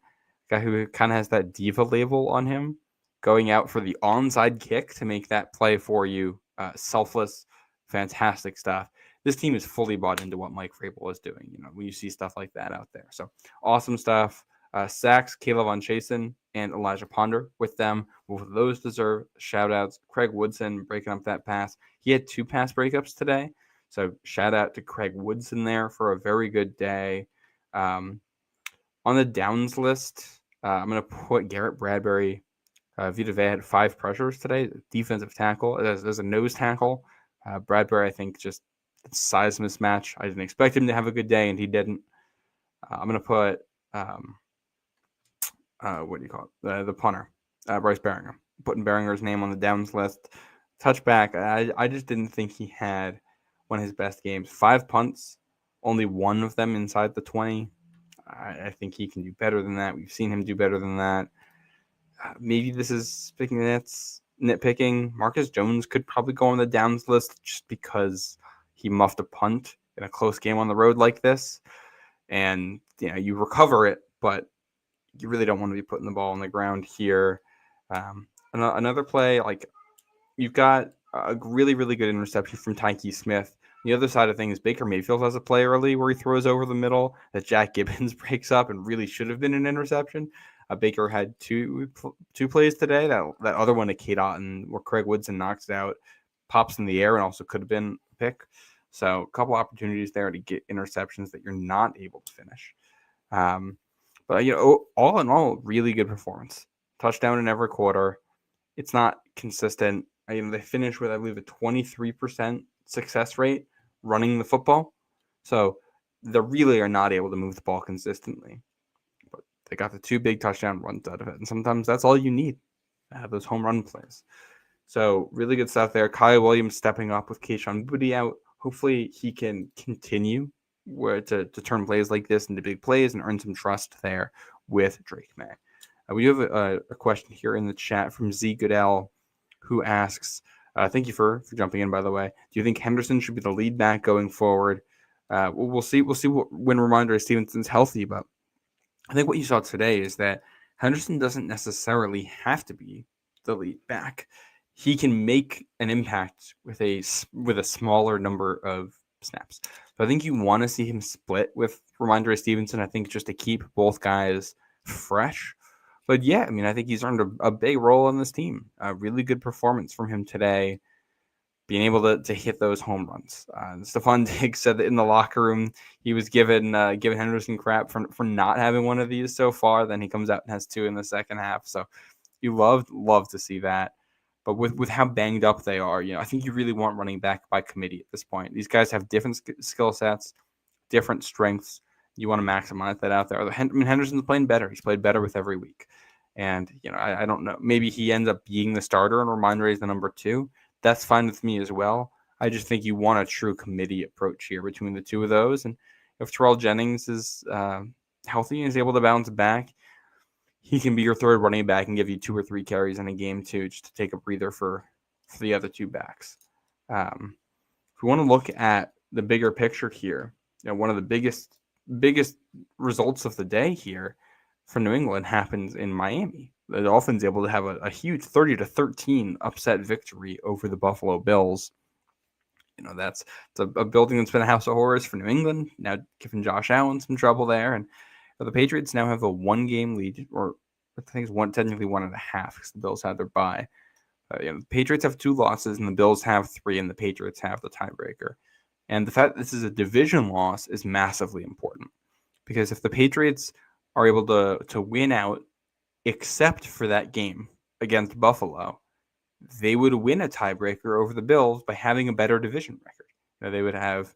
guy who kind of has that diva label on him, going out for the onside kick to make that play for you, selfless, fantastic stuff. This team is fully bought into what Mike Vrabel is doing, when you see stuff like that out there. So awesome stuff. Sacks, Kayvon Chasen and Elijah Ponder with them. Both of those deserve shout outs. Craig Woodson breaking up that pass. He had 2 pass breakups today. So shout out to Craig Woodson there for a very good day. On the downs list, I'm going to put Garrett Bradbury. Vita Vea had 5 pressures today. Defensive tackle. There's a nose tackle. Bradbury, I think, just size mismatch. I didn't expect him to have a good day, and he didn't. I'm going to put... what do you call it? The punter, Bryce Baringer. Putting Baringer's name on the downs list. Touchback, I just didn't think he had one of his best games. 5 punts, only 1 of them inside the 20. I think he can do better than that. We've seen him do better than that. Maybe this is nitpicking. Marcus Jones could probably go on the downs list just because he muffed a punt in a close game on the road like this. And, you recover it, but you really don't want to be putting the ball on the ground here. Another play, like you've got a really, really good interception from Tyke Smith. The other side of things, Baker Mayfield has a play early where he throws over the middle that Jack Gibbons breaks up and really should have been an interception. Baker had two plays today. That other one to Kate Otten where Craig Woodson knocks it out, pops in the air, and also could have been a pick. So a couple opportunities there to get interceptions that you're not able to finish. But, all in all, really good performance. Touchdown in every quarter. It's not consistent. They finish with, I believe, a 23% success rate running the football. So they really are not able to move the ball consistently. But they got the 2 big touchdown runs out of it. And sometimes that's all you need to have those home run plays. So really good stuff there. Kyle Williams stepping up with Kayshon Boutte out. Hopefully he can continue to turn plays like this into big plays and earn some trust there with Drake May. We do have a question here in the chat from Z Goodell, who asks, thank you for jumping in, by the way. Do you think Henderson should be the lead back going forward? We'll see when Ramondre Stevenson's healthy, but I think what you saw today is that Henderson doesn't necessarily have to be the lead back. He can make an impact with a smaller number of snaps. So I think you want to see him split with Ramondre Stevenson, I think, just to keep both guys fresh. But yeah, I think he's earned a big role on this team. A really good performance from him today, being able to hit those home runs. Stephon Diggs said that in the locker room he was giving Henderson crap for not having one of these so far. Then he comes out and has 2 in the second half. So you love to see that. But with how banged up they are, I think you really want running back by committee at this point. These guys have different skill sets, different strengths. You want to maximize that out there. Henderson's playing better. He's played better with every week. And, I don't know. Maybe he ends up being the starter and Ramondre is the number 2. That's fine with me as well. I just think you want a true committee approach here between the two of those. And if Terrell Jennings is healthy and is able to bounce back, he can be your third running back and give you 2 or 3 carries in a game too, just to take a breather for the other 2 backs. If we want to look at the bigger picture here, one of the biggest results of the day here for New England happens in Miami. The Dolphins able to have a huge 30-13 upset victory over the Buffalo Bills. That's a building that's been a house of horrors for New England. Now giving Josh Allen some trouble there, and the Patriots now have a 1-game lead, or I think it's technically 1.5 because the Bills had their bye. The Patriots have 2 losses, and the Bills have 3, and the Patriots have the tiebreaker. And the fact that this is a division loss is massively important because if the Patriots are able to win out, except for that game against Buffalo, they would win a tiebreaker over the Bills by having a better division record. They would have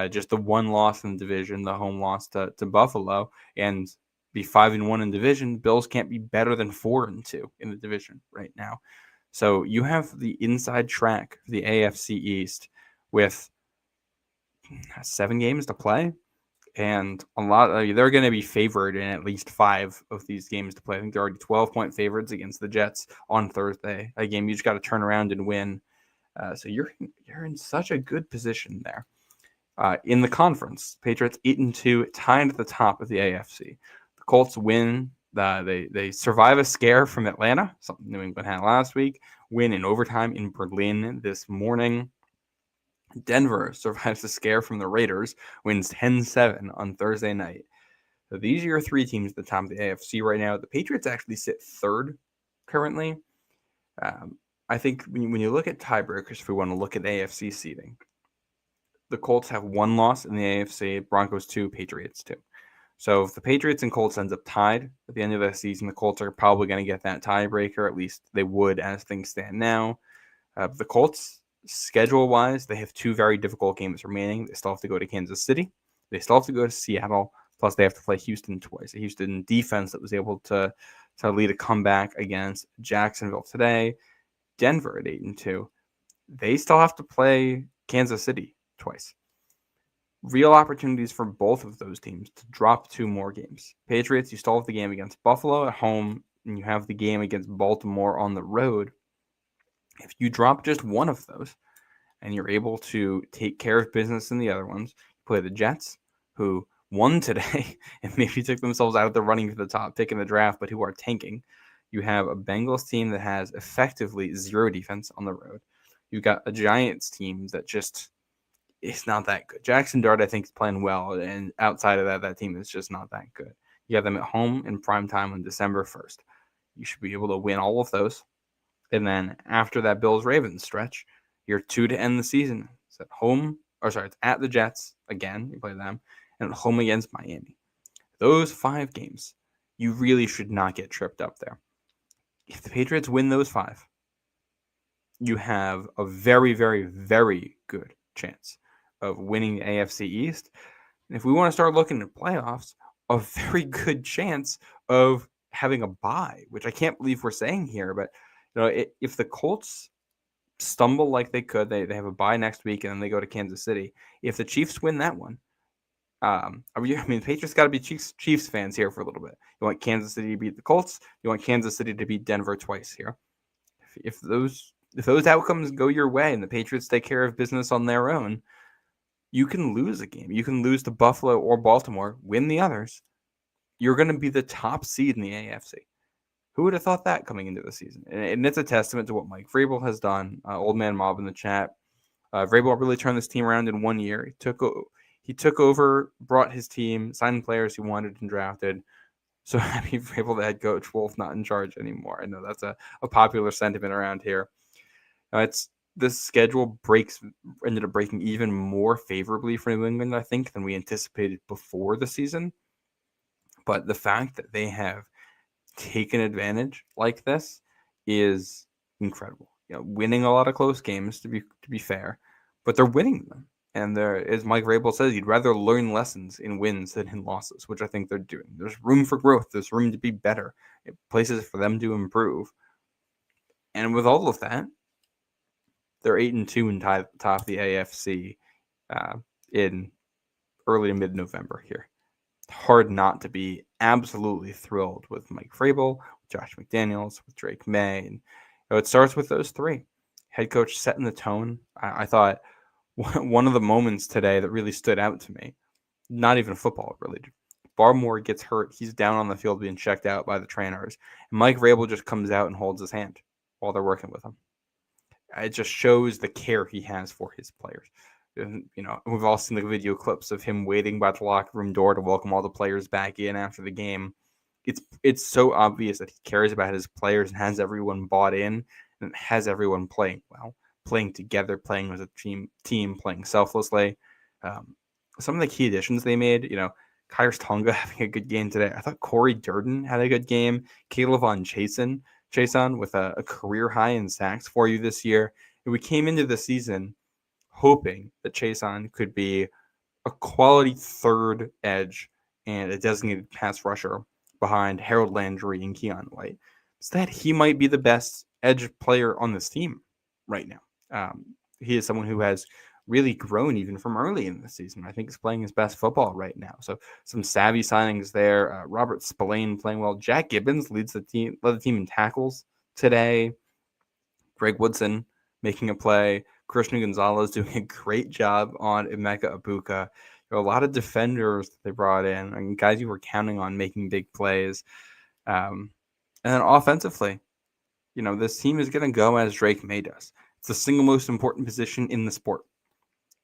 just the 1 loss in the division, the home loss to Buffalo, and be 5-1 in division. Bills can't be better than 4-2 in the division right now. So you have the inside track for the AFC East with 7 games to play, and they're going to be favored in at least 5 of these games to play. I think they're already 12-point favorites against the Jets on Thursday. A game you just got to turn around and win. So you're in such a good position there. In the conference, Patriots 8-2, tied at the top of the AFC. The Colts win. They survive a scare from Atlanta, something New England had last week. Win in overtime in Berlin this morning. Denver survives a scare from the Raiders, wins 10-7 on Thursday night. So these are your 3 teams at the top of the AFC right now. The Patriots actually sit 3rd currently. I think when you look at tiebreakers, if we want to look at AFC seeding, the Colts have 1 loss in the AFC, Broncos 2, Patriots 2. So if the Patriots and Colts ends up tied at the end of the season, the Colts are probably going to get that tiebreaker. At least they would as things stand now. The Colts, schedule-wise, they have 2 very difficult games remaining. They still have to go to Kansas City. They still have to go to Seattle. Plus, they have to play Houston twice. A Houston defense that was able to lead a comeback against Jacksonville today. Denver at 8-2. They still have to play Kansas City twice. Real opportunities for both of those teams to drop 2 more games. Patriots, you still have the game against Buffalo at home, and you have the game against Baltimore on the road. If you drop just one of those and you're able to take care of business in the other ones, you play the Jets, who won today and maybe took themselves out of the running for the top pick in the draft, but who are tanking. You have a Bengals team that has effectively 0 defense on the road. You've got a Giants team that just it's not that good. Jackson Dart, I think, is playing well, and outside of that team is just not that good. You have them at home in prime time on December 1st. You should be able to win all of those. And then after that Bills-Ravens stretch, you're 2 to end the season. It's at home, it's at the Jets again. You play them, and at home against Miami. Those 5 games, you really should not get tripped up there. If the Patriots win those 5, you have a very, very, very good chance of winning the AFC East. And if we want to start looking at playoffs, a very good chance of having a bye, which I can't believe we're saying here. But if the Colts stumble like they could, they have a bye next week and then they go to Kansas City. If the Chiefs win that one, the Patriots got to be Chiefs fans here for a little bit. You want Kansas City to beat the Colts. You want Kansas City to beat Denver twice here. If those outcomes go your way and the Patriots take care of business on their own, you can lose a game. You can lose to Buffalo or Baltimore, win the others. You're going to be the top seed in the AFC. Who would have thought that coming into the season? And it's a testament to what Mike Vrabel has done. Old Man Mob in the chat. Vrabel really turned this team around in 1 year. He took over, brought his team, signed players he wanted and drafted. So happy Vrabel, the head coach, Wolf not in charge anymore. I know that's a popular sentiment around here. This schedule ended up breaking even more favorably for New England, I think, than we anticipated before the season. But the fact that they have taken advantage like this is incredible. Winning a lot of close games, to be fair, but they're winning them. And as Mike Vrabel says, you'd rather learn lessons in wins than in losses, which I think they're doing. There's room for growth. There's room to be better. Places for them to improve. And with all of that, they're 8-2 and top the AFC in early to mid-November here. Hard not to be absolutely thrilled with Mike Vrabel, with Josh McDaniels, with Drake May. And it starts with those 3. Head coach setting the tone. I thought one of the moments today that really stood out to me, not even football related, Barmore gets hurt. He's down on the field being checked out by the trainers. And Mike Vrabel just comes out and holds his hand while they're working with him. It just shows the care he has for his players. And, we've all seen the video clips of him waiting by the locker room door to welcome all the players back in after the game. It's so obvious that he cares about his players and has everyone bought in and has everyone playing well, playing together, playing as a team, playing selflessly. Some of the key additions they made, Kyrus Tonga having a good game today. I thought Corey Durden had a good game. Kayvon Chason with a career high in sacks for you this year. And we came into the season hoping that Chason could be a quality third edge and a designated pass rusher behind Harold Landry and Keon White. So that he might be the best edge player on this team right now. He is someone who has really grown even from early in the season. I think he's playing his best football right now. So some savvy signings there. Robert Spillane playing well. Jack Gibbons led the team in tackles today. Greg Woodson making a play. Christian Gonzalez doing a great job on Emeka Ibuka. There were a lot of defenders that they brought in and guys you were counting on making big plays. And then offensively, this team is going to go as Drake May does. It's the single most important position in the sport.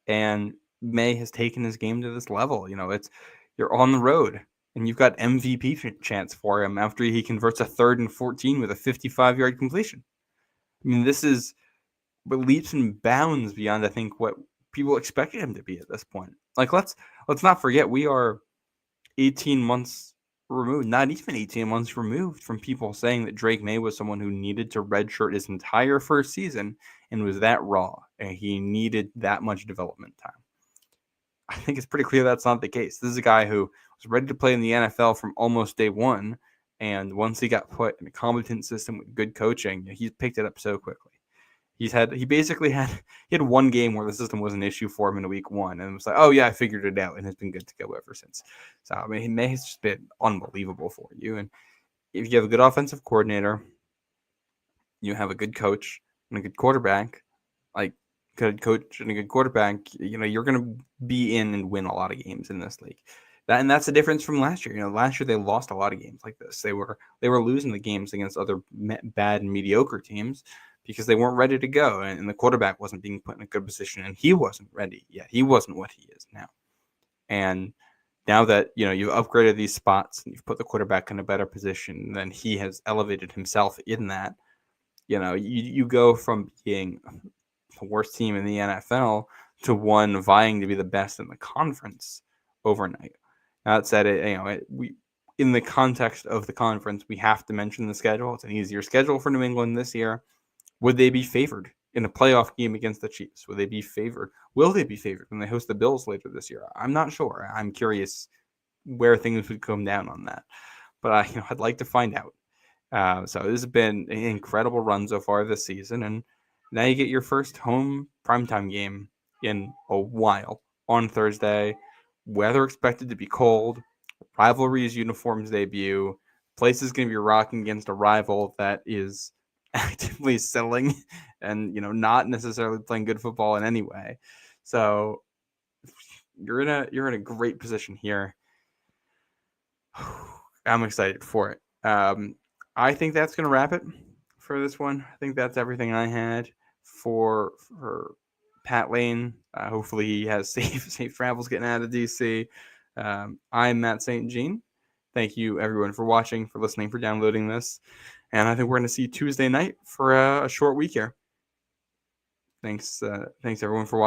And May has taken his game to this level. You're on the road and you've got MVP chance for him after he converts a 3rd and 14 with a 55-yard completion. This is leaps and bounds beyond, I think, what people expected him to be at this point. Let's not forget, we are 18 months removed, not even 18 months removed from people saying that Drake May was someone who needed to redshirt his entire first season and was that raw, and he needed that much development time. I think it's pretty clear that's not the case. This is a guy who was ready to play in the NFL from almost day one, and once he got put in a competent system with good coaching, he's picked it up so quickly. He had one game where the system was an issue for him in week 1, and it was like, oh yeah, I figured it out, and has been good to go ever since. So he may have just been unbelievable for you. And if you have a good offensive coordinator, you have a good coach and a good quarterback, good coach and a good quarterback, you're going to be in and win a lot of games in this league. That's the difference from last year. Last year they lost a lot of games like this. They were losing the games against other bad and mediocre teams because they weren't ready to go, and the quarterback wasn't being put in a good position, and he wasn't ready yet. He wasn't what he is now. And now that, you've upgraded these spots and you've put the quarterback in a better position, then he has elevated himself in that. You go from being the worst team in the NFL to one vying to be the best in the conference overnight. Now, that said, in the context of the conference, we have to mention the schedule. It's an easier schedule for New England this year. Would they be favored in a playoff game against the Chiefs? Would they be favored? Will they be favored when they host the Bills later this year? I'm not sure. I'm curious where things would come down on that. But I'd like to find out. So this has been an incredible run so far this season, and now you get your first home primetime game in a while on Thursday. Weather expected to be cold. Rivalry's uniforms debut. Place is going to be rocking against a rival that is actively selling and not necessarily playing good football in any way. So you're in a great position here. I'm excited for it. I think that's going to wrap it for this one. I think that's everything I had for Pat Lane. Hopefully he has safe travels getting out of DC. I'm Matt St. Jean. Thank you, everyone, for watching, for listening, for downloading this. And I think we're going to see Tuesday night for a short week here. Thanks, everyone, for watching.